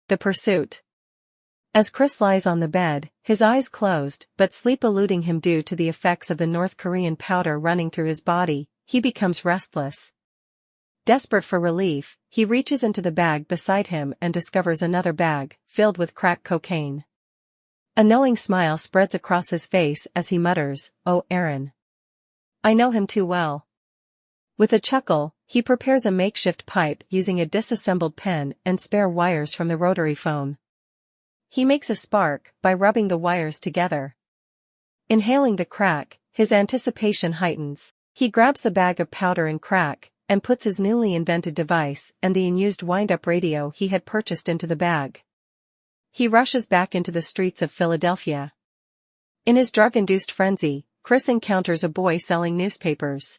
The Pursuit. As Chris lies on the bed, his eyes closed, but sleep eluding him due to the effects of the North Korean powder running through his body, he becomes restless. Desperate for relief, he reaches into the bag beside him and discovers another bag, filled with crack cocaine. A knowing smile spreads across his face as he mutters, "Oh, Aaron. I know him too well." With a chuckle, he prepares a makeshift pipe using a disassembled pen and spare wires from the rotary phone. He makes a spark by rubbing the wires together. Inhaling the crack, his anticipation heightens. He grabs the bag of powder and crack, and puts his newly invented device and the unused wind-up radio he had purchased into the bag. He rushes back into the streets of Philadelphia. In his drug-induced frenzy, Chris encounters a boy selling newspapers.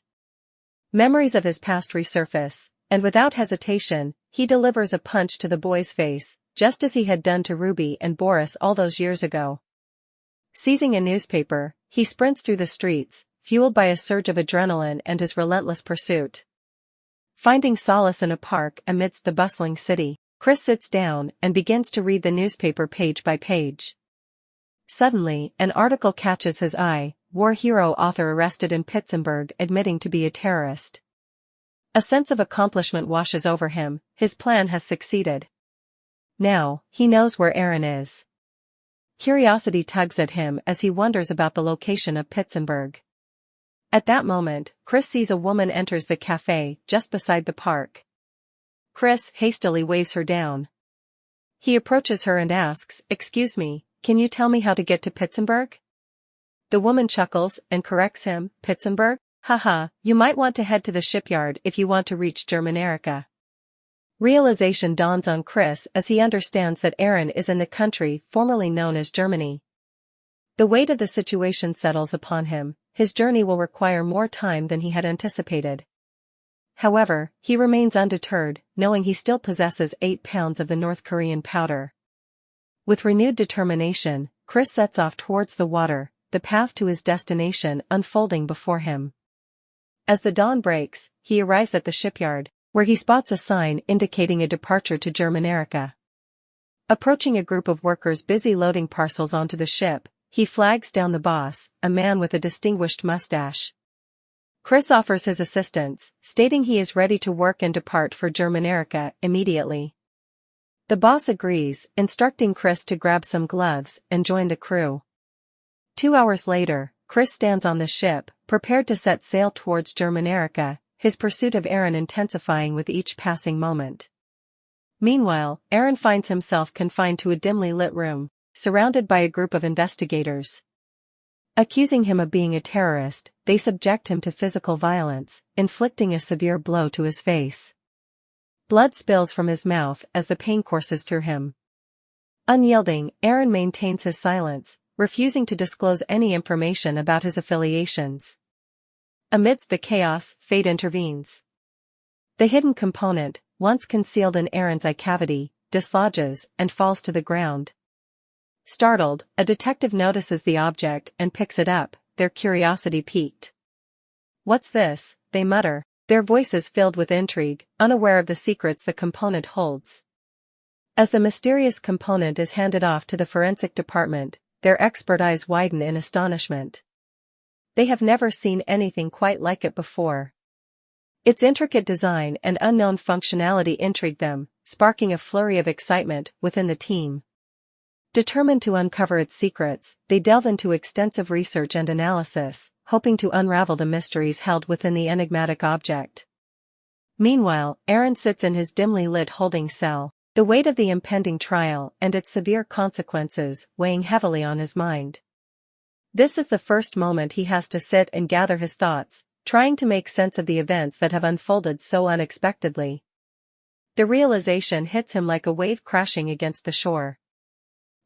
Memories of his past resurface, and without hesitation, he delivers a punch to the boy's face, just as he had done to Ruby and Boris all those years ago. Seizing a newspaper, he sprints through the streets, fueled by a surge of adrenaline and his relentless pursuit. Finding solace in a park amidst the bustling city, Chris sits down and begins to read the newspaper page by page. Suddenly, an article catches his eye: war hero author arrested in Pittsburgh admitting to be a terrorist. A sense of accomplishment washes over him. His plan has succeeded. Now, he knows where Aaron is. Curiosity tugs at him as he wonders about the location of Pittsburgh. At that moment, Chris sees a woman enters the cafe just beside the park. Chris hastily waves her down. He approaches her and asks, "Excuse me, can you tell me how to get to Pittsburgh?" The woman chuckles and corrects him, "Pittsburgh? Haha, you might want to head to the shipyard if you want to reach Germanerica." Realization dawns on Chris as he understands that Aaron is in the country formerly known as Germany. The weight of the situation settles upon him. His journey will require more time than he had anticipated. However, he remains undeterred, knowing he still possesses 8 pounds of the North Korean powder. With renewed determination, Chris sets off towards the water, the path to his destination unfolding before him. As the dawn breaks, he arrives at the shipyard, where he spots a sign indicating a departure to Germanerica. Approaching a group of workers busy loading parcels onto the ship, he flags down the boss, a man with a distinguished mustache. Chris offers his assistance, stating he is ready to work and depart for Germanerica immediately. The boss agrees, instructing Chris to grab some gloves and join the crew. 2 hours later, Chris stands on the ship, prepared to set sail towards Germanerica, his pursuit of Aaron intensifying with each passing moment. Meanwhile, Aaron finds himself confined to a dimly lit room, surrounded by a group of investigators. Accusing him of being a terrorist, they subject him to physical violence, inflicting a severe blow to his face. Blood spills from his mouth as the pain courses through him. Unyielding, Aaron maintains his silence, refusing to disclose any information about his affiliations. Amidst the chaos, fate intervenes. The hidden component, once concealed in Aaron's eye cavity, dislodges and falls to the ground. Startled, a detective notices the object and picks it up, their curiosity piqued. "What's this?" they mutter, their voices filled with intrigue, unaware of the secrets the component holds. As the mysterious component is handed off to the forensic department, their expert eyes widen in astonishment. They have never seen anything quite like it before. Its intricate design and unknown functionality intrigue them, sparking a flurry of excitement within the team. Determined to uncover its secrets, they delve into extensive research and analysis, hoping to unravel the mysteries held within the enigmatic object. Meanwhile, Aaron sits in his dimly lit holding cell, the weight of the impending trial and its severe consequences weighing heavily on his mind. This is the first moment he has to sit and gather his thoughts, trying to make sense of the events that have unfolded so unexpectedly. The realization hits him like a wave crashing against the shore.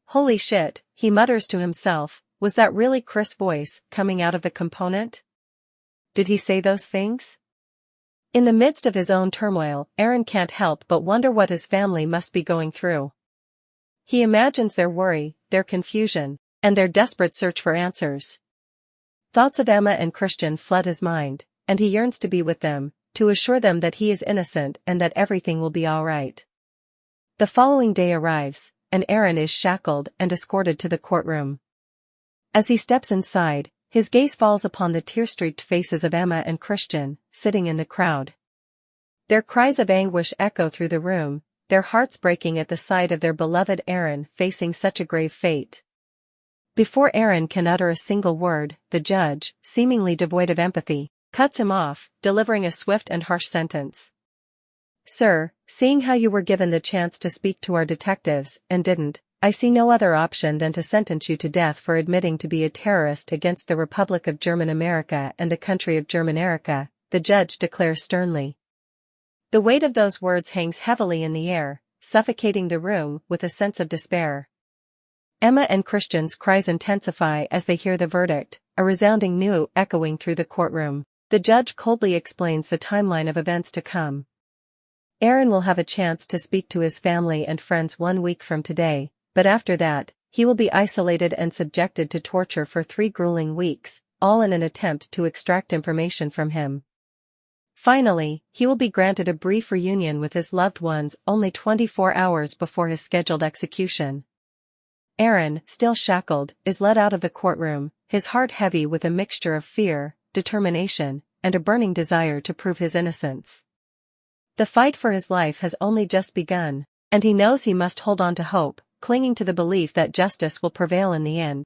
"Holy shit," he mutters to himself, was that really Chris' voice coming out of the component? Did he say those things? In the midst of his own turmoil, Aaron can't help but wonder what his family must be going through. He imagines their worry, their confusion, and their desperate search for answers. Thoughts of Emma and Christian flood his mind, and he yearns to be with them, to assure them that he is innocent and that everything will be all right. The following day arrives, and Aaron is shackled and escorted to the courtroom. As he steps inside, his gaze falls upon the tear-streaked faces of Emma and Christian, sitting in the crowd. Their cries of anguish echo through the room, their hearts breaking at the sight of their beloved Aaron facing such a grave fate. Before Aaron can utter a single word, the judge, seemingly devoid of empathy, cuts him off, delivering a swift and harsh sentence. "Sir, seeing how you were given the chance to speak to our detectives, and didn't, I see no other option than to sentence you to death for admitting to be a terrorist against the Republic of German America and the country of Germanerica," the judge declares sternly. The weight of those words hangs heavily in the air, suffocating the room with a sense of despair. Emma and Christian's cries intensify as they hear the verdict, a resounding "no" echoing through the courtroom. The judge coldly explains the timeline of events to come. Aaron will have a chance to speak to his family and friends 1 week from today, but after that, he will be isolated and subjected to torture for 3 grueling weeks, all in an attempt to extract information from him. Finally, he will be granted a brief reunion with his loved ones only 24 hours before his scheduled execution. Aaron, still shackled, is led out of the courtroom, his heart heavy with a mixture of fear, determination, and a burning desire to prove his innocence. The fight for his life has only just begun, and he knows he must hold on to hope, clinging to the belief that justice will prevail in the end.